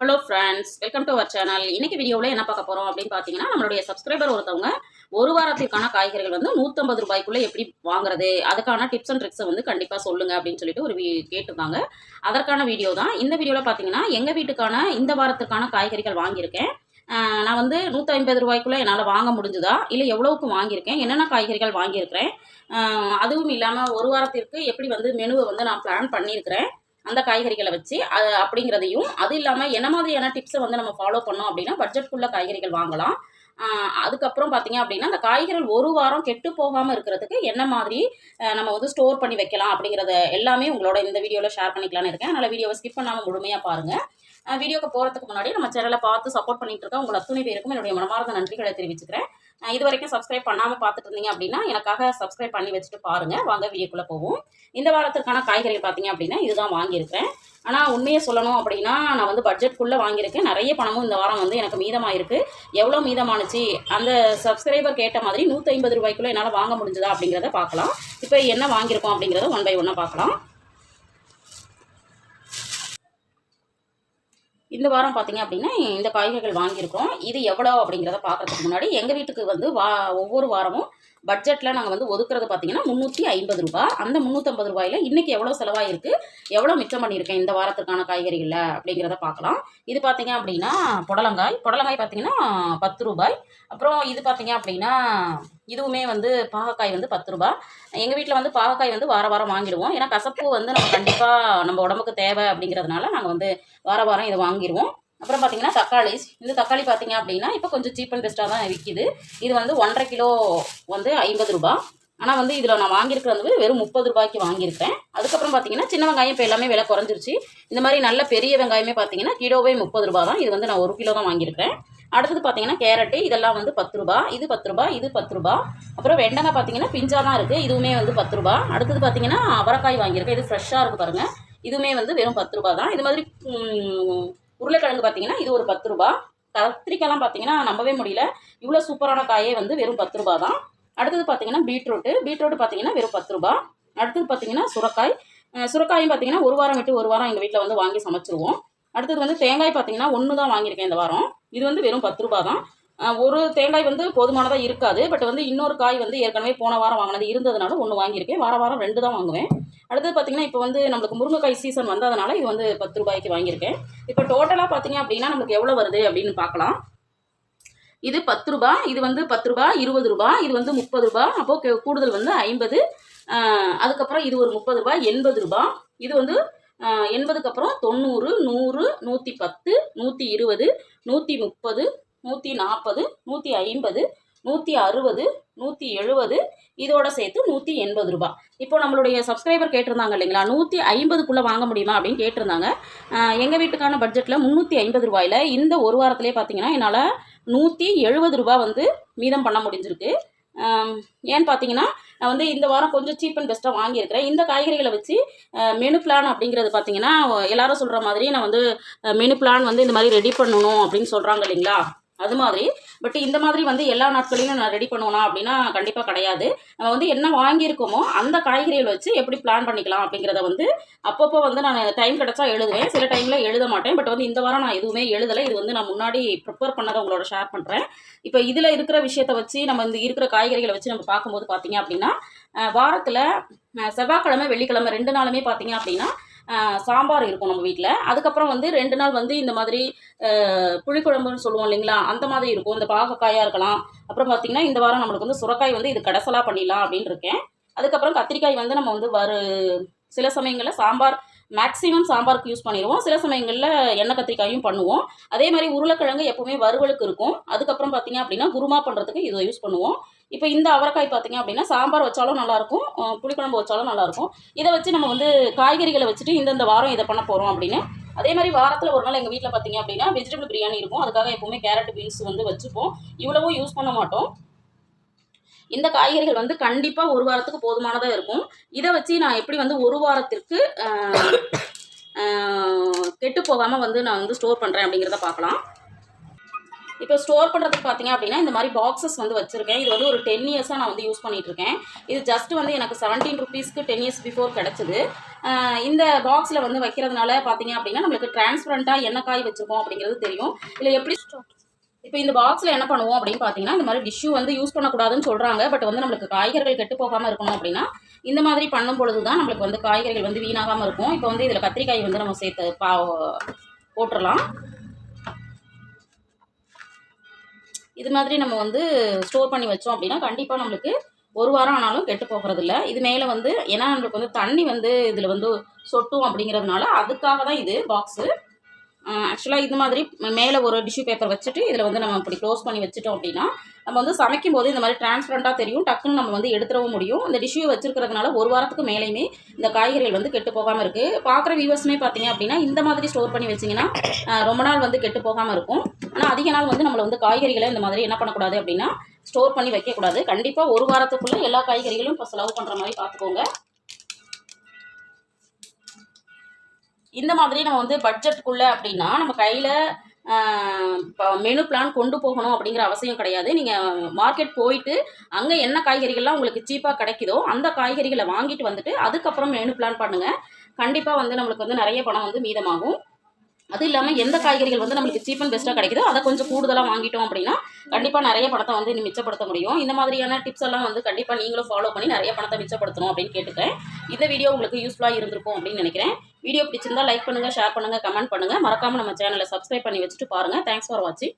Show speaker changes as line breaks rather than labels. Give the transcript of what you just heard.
Hello friends, welcome to our channel. இன்னைக்கு வீடியோவில் என்ன பார்க்க போகிறோம் அப்படின்னு பார்த்தீங்கன்னா, நம்மளுடைய சப்ஸ்கிரைபர் ஒருத்தவங்க ஒரு வாரத்திற்கான காய்கறிகள் வந்து ₹150 எப்படி வாங்குறது, அதுக்கான டிப்ஸ் அண்ட் ட்ரிக்ஸை வந்து கண்டிப்பாக சொல்லுங்கள் அப்படின்னு சொல்லிட்டு ஒரு கேட்டிருக்காங்க. அதற்கான வீடியோ தான் இந்த வீடியோவில். பார்த்தீங்கன்னா, எங்கள் வீட்டுக்கான இந்த வாரத்திற்கான காய்கறிகள் வாங்கியிருக்கேன். நான் வந்து ₹150 என்னால் வாங்க முடிஞ்சுதா, இல்லை எவ்வளவுக்கு வாங்கியிருக்கேன், என்னென்ன காய்கறிகள் வாங்கியிருக்கிறேன், அதுவும் இல்லாமல் ஒரு வாரத்திற்கு எப்படி வந்து மெனுவை வந்து நான் பிளான் பண்ணியிருக்கிறேன் அந்த காய்கறிகளை வச்சு அப்படிங்கிறதையும், அது இல்லாமல் என்ன மாதிரியான டிப்ஸை வந்து நம்ம ஃபாலோ பண்ணோம் அப்படின்னா பட்ஜெட்குள்ள காய்கறிகள் வாங்கலாம். அதுக்கப்புறம் பார்த்தீங்க அப்படின்னா அந்த காய்கறிகள் ஒரு வாரம் கெட்டு போகாமல் இருக்கிறதுக்கு என்ன மாதிரி நம்ம வந்து ஸ்டோர் பண்ணி வைக்கலாம் அப்படிங்கிறத எல்லாமே உங்களோட இந்த வீடியோவில் ஷேர் பண்ணிக்கலான்னு இருக்கேன். அதனால் வீடியோவை ஸ்கிப் பண்ணாமல் முழுமையாக பாருங்கள். வீடியோக்கு போகிறதுக்கு முன்னாடி நம்ம சேனலை பார்த்து சப்போர்ட் பண்ணிட்டு இருக்க உங்கள் அத்துணை பேருக்கும் என்னுடைய மனமார்ந்த நன்றிகளை தெரிவிச்சுக்கிறேன். இது வரைக்கும் சப்ஸ்கிரைப் பண்ணாமல் பார்த்துட்டு இருந்தீங்க அப்படின்னா எனக்காக சப்ஸ்கிரைப் பண்ணி வச்சுட்டு பாருங்கள். வாங்க வீடியோக்குள்ளே போவோம். இந்த வாரத்திற்கான காய்கறிகள் பார்த்தீங்க அப்படின்னா இதுதான் வாங்கியிருக்கிறேன். ஆனால் உண்மையை சொல்லணும் அப்படின்னா நான் வந்து பட்ஜெட்குள்ளே வாங்கியிருக்கேன். நிறைய பணமும் இந்த வாரம் வந்து எனக்கு மீதமாக இருக்குது. எவ்வளோ மீதமானுச்சு, அந்த சப்ஸ்கிரைபர் கேட்ட மாதிரி ₹150 என்னால் வாங்க முடிஞ்சதா அப்படிங்கிறத பார்க்கலாம். இப்போ என்ன வாங்கியிருக்கோம் அப்படிங்கிறத ஒன் பை ஒன்னாக பார்க்கலாம். இந்த வாரம் பார்த்தீங்க அப்படின்னா இந்த காய்கறிகள் வாங்கியிருக்கோம். இது எவ்வளோ அப்படிங்கிறத பார்க்குறதுக்கு முன்னாடி எங்கள் வீட்டுக்கு வந்து ஒவ்வொரு வாரமும் பட்ஜெட்டில் நாங்கள் வந்து ஒதுக்குறது பார்த்தீங்கன்னா ₹350. அந்த ₹350 இன்றைக்கி எவ்வளோ செலவாயிருக்கு, எவ்வளோ மிச்சம் பண்ணியிருக்கேன் இந்த வாரத்துக்கான காய்கறிகளில் அப்படிங்கிறத பார்க்கலாம். இது பார்த்தீங்க அப்படின்னா புடலங்காய் பார்த்தீங்கன்னா ₹10. அப்புறம் இது பார்த்தீங்க அப்படின்னா இதுவுமே வந்து பாகக்காய் வந்து ₹10. எங்கள் வீட்டில் வந்து பாகக்காய் வந்து வாரம் வாங்கிடுவோம். ஏன்னா கசப்பு வந்து நம்ம கண்டிப்பாக நம்ம உடம்புக்கு தேவை அப்படிங்கிறதுனால நாங்கள் வந்து வாரம் இதை வாங்கிடுவோம். அப்புறம் பார்த்தீங்கன்னா இந்த தக்காளி பார்த்தீங்க அப்படின்னா இப்போ கொஞ்சம் சீப் அண்ட் பெஸ்ட்டாக தான் விற்கிது. இது வந்து 1.5 கிலோ வந்து ₹50. ஆனால் வந்து இதில் நான் வாங்கியிருக்கிறது வந்து வெறும் ₹30 வாங்கியிருக்கேன். அதுக்கப்புறம் பார்த்தீங்கன்னா சின்ன வெங்காயம் இப்போ எல்லாமே விலை குறைஞ்சிருச்சு. இந்த மாதிரி நல்ல பெரிய வெங்காயமே பார்த்தீங்கன்னா கிலோவே ₹30 தான். இது வந்து நான் 1 கிலோ தான் வாங்கியிருக்கேன். அடுத்தது பார்த்தீங்கன்னா கேரட்டு, இதெல்லாம் வந்து ₹10. இது ₹10, இது ₹10. அப்புறம் வெண்டங்காய் பார்த்தீங்கன்னா பிஞ்சாக தான் இருக்குது. இதுவுமே வந்து ₹10. அடுத்தது பார்த்தீங்கன்னா அவரைக்காய் வாங்கியிருக்கேன். இது ஃப்ரெஷ்ஷாக இருக்குது பாருங்கள். இதுவுமே வந்து வெறும் ₹10 தான். இது மாதிரி உருளைக்கிழங்கு பார்த்தீங்கன்னா இது ஒரு ₹10. கத்திரிக்காய்லாம் பார்த்தீங்கன்னா நம்பவே முடியல, இவ்வளோ சூப்பரான காயே வந்து வெறும் ₹10 தான். அடுத்தது பார்த்தீங்கன்னா பீட்ரூட் பார்த்தீங்கன்னா வெறும் ₹10. அடுத்தது பார்த்தீங்கன்னா சுரக்காயும் பார்த்தீங்கன்னா ஒரு வாரம் விட்டு ஒரு வாரம் எங்கள் வீட்டில் வந்து வாங்கி சமைச்சிருவோம். அடுத்தது வந்து தேங்காய் பார்த்தீங்கன்னா 1 தான் வாங்கியிருக்கேன் இந்த வாரம். இது வந்து வெறும் ₹10 தான். ஒரு தேங்காய் வந்து போதுமானதாக இருக்காது. பட் வந்து இன்னொரு காய் வந்து ஏற்கனவே போன வாரம் வாங்கினது இருந்ததுனால 1 வாங்கியிருக்கேன். வாரம் 2 தான் வாங்குவேன். அடுத்தது பார்த்தீங்கன்னா இப்போ வந்து நம்மளுக்கு முருங்கைக்காய் சீசன் வந்ததுனால இது வந்து ₹10 வாங்கியிருக்கேன். இப்போ டோட்டலாக பார்த்தீங்க அப்படின்னா நம்மளுக்கு எவ்வளோ வருது அப்படின்னு பார்க்கலாம். இது ₹10, இது வந்து ₹10, ₹20, இது வந்து ₹30, அப்போது கூடுதல் வந்து 50. அதுக்கப்புறம் இது ஒரு ₹30, ₹80. இது வந்து 80க்கு அப்புறம் 90, 100, 110, 120, 130, 140, 150, 160, 170, இதோட சேர்த்து ₹180. இப்போ நம்மளுடைய சப்ஸ்கிரைபர் கேட்டிருந்தாங்க இல்லைங்களா, 150க்குள்ளே வாங்க முடியுமா அப்படின்னு கேட்டிருந்தாங்க. எங்கள் வீட்டுக்கான பட்ஜெட்டில் ₹350 இந்த ஒரு வாரத்திலே பார்த்தீங்கன்னா என்னால் ₹170 வந்து மீதம் பண்ண முடிஞ்சிருக்கு. ஏன்னு பார்த்தீங்கன்னா நான் வந்து இந்த வாரம் கொஞ்சம் சீப் அண்ட் பெஸ்ட்டாக வாங்கியிருக்கிறேன். இந்த காய்கறிகளை வச்சு மெனு பிளான் அப்படிங்கிறது பார்த்தீங்கன்னா எல்லாரும் சொல்கிற மாதிரி நான் வந்து மெனு பிளான் வந்து இந்த மாதிரி ரெடி பண்ணணும் அப்படின்னு சொல்கிறாங்க இல்லைங்களா, அது மாதிரி. பட் இந்த மாதிரி வந்து எல்லா நாட்களையும் நான் ரெடி பண்ணுவேனா அப்படின்னா கண்டிப்பாக கிடையாது. நம்ம வந்து என்ன வாங்கியிருக்கோமோ அந்த காய்கறிகளை வச்சு எப்படி பிளான் பண்ணிக்கலாம் அப்படிங்கிறத வந்து அப்பப்போ வந்து நான் டைம் கிடச்சா எழுதுவேன். சில டைமில் எழுத மாட்டேன். பட் வந்து இந்த வாரம் நான் எதுவுமே எழுதலை. இது வந்து நான் முன்னாடி ப்ரிப்பேர் பண்ணதை உங்களோட ஷேர் பண்ணுறேன். இப்போ இதில் இருக்கிற விஷயத்தை வச்சு நம்ம இந்த இருக்கிற காய்கறிகளை வச்சு நம்ம பார்க்கும்போது பார்த்தீங்க அப்படின்னா வாரத்தில் செவ்வாய்க்கிழமை வெள்ளிக்கிழமை 2 நாளுமே பார்த்தீங்க அப்படின்னா சாம்பார் இருக்கும் நம்ம வீட்டில். அதுக்கப்புறம் வந்து 2 நாள் வந்து இந்த மாதிரி புளிக்குழம்புன்னு சொல்லுவோம் இல்லைங்களா, அந்த மாதிரி இருக்கும். இந்த பாகக்காயாக இருக்கலாம். அப்புறம் பார்த்திங்கன்னா இந்த வாரம் நம்மளுக்கு வந்து சுரைக்காய் வந்து இது கடைசலாக பண்ணிடலாம் அப்படின்னு இருக்கேன். அதுக்கப்புறம் கத்திரிக்காய் வந்து நம்ம வந்து சில சமயங்களில் மேக்ஸிமம் சாம்பாருக்கு யூஸ் பண்ணிடுவோம். சில சமயங்களில் எண்ணெய் கத்திரிக்காயும் பண்ணுவோம். அதே மாதிரி உருளைக்கிழங்கு எப்போவுமே வறுவலுக்கு இருக்கும். அதுக்கப்புறம் பார்த்திங்க அப்படின்னா குருமா பண்ணுறதுக்கு இதை யூஸ் பண்ணுவோம். இப்போ இந்த அவரைக்காய் பார்த்திங்க அப்படின்னா சாம்பார் வச்சாலும் நல்லாயிருக்கும், புளிக்குழம்பு வச்சாலும் நல்லாயிருக்கும். இதை வச்சு நம்ம வந்து காய்கறிகளை வச்சுட்டு இந்த வாரம் இதை பண்ண போகிறோம் அப்படின்னு. அதே மாதிரி வாரத்தில் ஒரு நாள் எங்கள் வீட்டில் பார்த்திங்க அப்படின்னா வெஜிடபிள் பிரியாணி இருக்கும். அதுக்காக எப்போவுமே கேரட் பீன்ஸ் வந்து வச்சுப்போம். இவ்வளவும் யூஸ் பண்ண மாட்டோம். இந்த காய்கறிகள் வந்து கண்டிப்பாக ஒரு வாரத்துக்கு போதுமானதாக இருக்கும். இதை வச்சு நான் எப்படி வந்து ஒரு வாரத்திற்கு கெட்டு போகாமல் வந்து நான் வந்து ஸ்டோர் பண்ணுறேன் அப்படிங்கிறத பார்க்கலாம். இப்போ ஸ்டோர் பண்ணுறதுக்கு பார்த்தீங்க அப்படின்னா இந்த மாதிரி பாக்ஸஸ் வந்து வச்சுருக்கேன். இது வந்து ஒரு 10 இயர்ஸாக நான் வந்து யூஸ் பண்ணிகிட்ருக்கேன். இது ஜஸ்ட் வந்து எனக்கு 17 ருபீஸ்க்கு 10 இயர்ஸ் பிஃபோர் கிடச்சிது. இந்த பாக்ஸில் வந்து வைக்கிறதுனால பார்த்தீங்க அப்படின்னா நம்மளுக்கு டிரான்ஸ்பரண்ட்டாக என்ன காய் வச்சுருக்கோம் அப்படிங்கிறது தெரியும். இல்லை எப்படி இப்போ இந்த பாக்ஸில் என்ன பண்ணுவோம் அப்படின்னு பார்த்தீங்கன்னா இந்த மாதிரி டிஷ்யூ வந்து யூஸ் பண்ணக்கூடாதுன்னு சொல்கிறாங்க. பட் வந்து நம்மளுக்கு காய்கறிகள் கெட்டு போகாமல் இருக்கணும் அப்படின்னா இந்த மாதிரி பண்ணும் பொழுது தான் நம்மளுக்கு வந்து காய்கறிகள் வந்து வீணாகாமல் இருக்கும். இப்போ வந்து இதில் கத்திரிக்காய் வந்து நம்ம சேர்த்து போட்டுடலாம். இது மாதிரி நம்ம வந்து ஸ்டோர் பண்ணி வச்சோம் அப்படின்னா கண்டிப்பாக நம்மளுக்கு ஒரு வாரம் ஆனாலும் கெட்டு போகிறதில்ல. இது மேலே வந்து ஏன்னா நம்மளுக்கு வந்து தண்ணி வந்து இதில் வந்து சொட்டும் அப்படிங்கிறதுனால அதுக்காக தான் இது பாக்ஸு. ஆக்சுவலாக இது மாதிரி மேலே ஒரு டிஷ்யூ பேப்பர் வச்சுட்டு இதில் வந்து நம்ம இப்படி க்ளோஸ் பண்ணி வச்சுட்டோம் அப்படின்னா நம்ம வந்து சமைக்கும் போது இந்த மாதிரி டிரான்ஸ்பரண்ட்டாக தெரியும். டக்குன்னு நம்ம வந்து எடுத்துடவும் முடியும். இந்த டிஷ்யூ வச்சுருக்கிறதுனால ஒரு வாரத்துக்கு மேலேயுமே இந்த காய்கறிகள் வந்து கெட்டு போகாமல் இருக்குது. பார்க்குற வியூவர்ஸுமே பார்த்தீங்க அப்படின்னா இந்த மாதிரி ஸ்டோர் பண்ணி வச்சிங்கன்னா ரொம்ப நாள் வந்து கெட்டு போகாமல் இருக்கும். ஆனால் அதிக நாள் வந்து நம்மளை வந்து காய்கறிகளை இந்த மாதிரி என்ன பண்ணக்கூடாது அப்படின்னா ஸ்டோர் பண்ணி வைக்கக்கூடாது. கண்டிப்பாக ஒரு வாரத்துக்குள்ளே எல்லா காய்கறிகளும் இப்போ செலவு பண்ணுற மாதிரி பார்த்துக்கோங்க. இந்த மாதிரி நம்ம வந்து பட்ஜெட்டுக்குள்ளே அப்படின்னா நம்ம கையில் மெனு பிளான் கொண்டு போகணும் அப்படிங்கிற அவசியம் கிடையாது. நீங்கள் மார்க்கெட் போயிட்டு அங்கே என்ன காய்கறிகள்லாம் உங்களுக்கு சீப்பாக கிடைக்குதோ அந்த காய்கறிகளை வாங்கிட்டு வந்துட்டு அதுக்கப்புறம் மெனு பிளான் பண்ணுங்கள். கண்டிப்பாக வந்து நம்மளுக்கு வந்து நிறைய பணம் வந்து மீதமாகும். அது இல்லாமல் எந்த காய்கறிகள் வந்து நம்மளுக்கு சீப் அண்ட் பெஸ்ட்டாக கிடைக்குதோ அதை கொஞ்சம் கூடுதலாக வாங்கிட்டோம் அப்படின்னா கண்டிப்பாக நிறைய பணத்தை வந்து மிச்சப்படுத்த முடியும். இந்த மாதிரியான டிப்ஸ் எல்லாம் வந்து கண்டிப்பாக நீங்களும் ஃபாலோ பண்ணி நிறைய பணத்தை மிச்சப்படுத்தணும் அப்படின்னு கேட்டுக்கிறேன். இந்த வீடியோ உங்களுக்கு யூஸ்ஃபுல்லாக இருந்திருக்கும் அப்படின்னு நினைக்கிறேன். வீடியோ பிடிச்சிருந்தா லைக் பண்ணுங்கள், ஷேர் பண்ணுங்கள், கமெண்ட் பண்ணுங்கள். மறக்காமல் நம்ம சேனலை சப்ஸ்கிரைப் பண்ணி வச்சுட்டு பாருங்கள். தேங்க்ஸ் ஃபார் வாட்சிங்.